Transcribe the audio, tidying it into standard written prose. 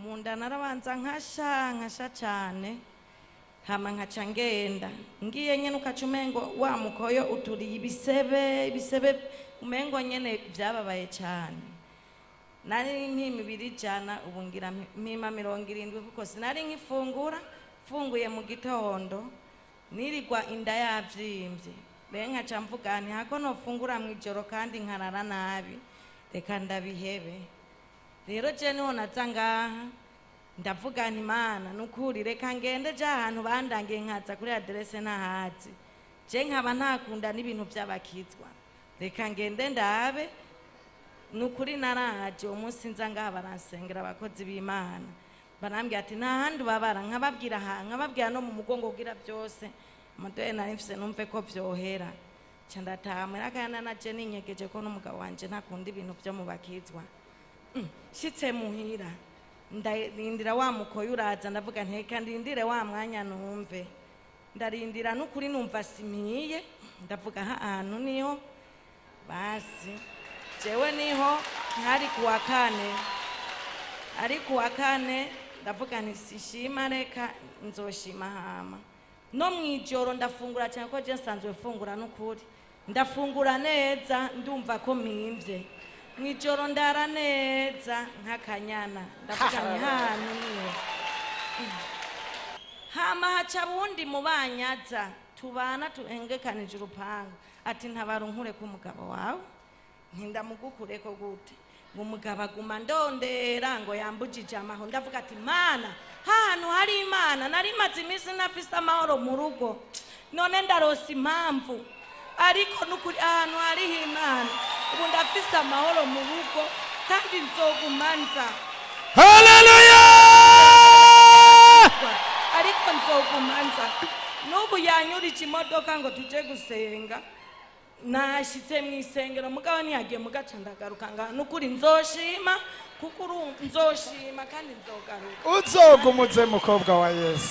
munda narabanza nkasha cyane hama nkaca ngenda ngiye nyene ukacumengo wa mukoyo uturiye ibisebe umengo nyene byababaye cyane nari nk'imibiri jana ubu ngira mima 70 kuko sinari nkifungura funguye mu gitondo nirigwa inda yavyimbye benga camvuga nti hako no fungura mwijoro kandi nkarara nabi reka ndabihebe rero je niho nazanga ndavuga nti Mana nukuri reka ngende je ahantu bandangiye nkaza kuri adresse nahazi je nkaba ntakunda n'ibintu by'abakizwa reka ngende ndabe nukuri naraje umunsi nza ngaha baransengera abakozi b'Imana barambwira ati nta handi babara nkababwira no mu mugongo ugira byose mudoye nari mfise numve ko byohera cyandatamwe akana naje ninyegeje ko n'umugabo wanje ntakunda ibintu byo mu bakizwa shitse muhira ndarindira wa mukoyo uraza ndavuga nteka ndindire wa mwanya numve ndarindira nukuri numva simiye ndavuga ahantu niho basi jewe niho ntari kuwa kane ari kuwa kane ndavuga nti sishima reka nzoshima hama no mwijoro ndafungura cyane ko je nsanzwe fungura nukuri ndafungura neza ndumva ko mimvye mwijoro ndara neza nk'akanyana ndavuga nti hano niho hama haca bundi mubanyaza tubana tuhengekanije urupango ati ntabarunkure ku mugabo wawe ntindamugukure ko gute ngo umugabo aguma ndondera ngo yambujije amaho ndavuga ati Mana hano hari Imana nari maze iminsi nafise amahoro mu rugo none ndarosa impamvu ariko nukuri ahantu hari Imana ubu ndafise amahoro mu rugo kandi nzogumanza haleluya ariko nzogumanza nubu yanyurije imodoka ngo tuje gusenga nashitse mwisengero mugabo ntiyagiye mugaca ndagaruka ngaha nukuri nzoshima kuko nzoshima kandi nzogaruka uzogumuze mukobwa wa Yesu.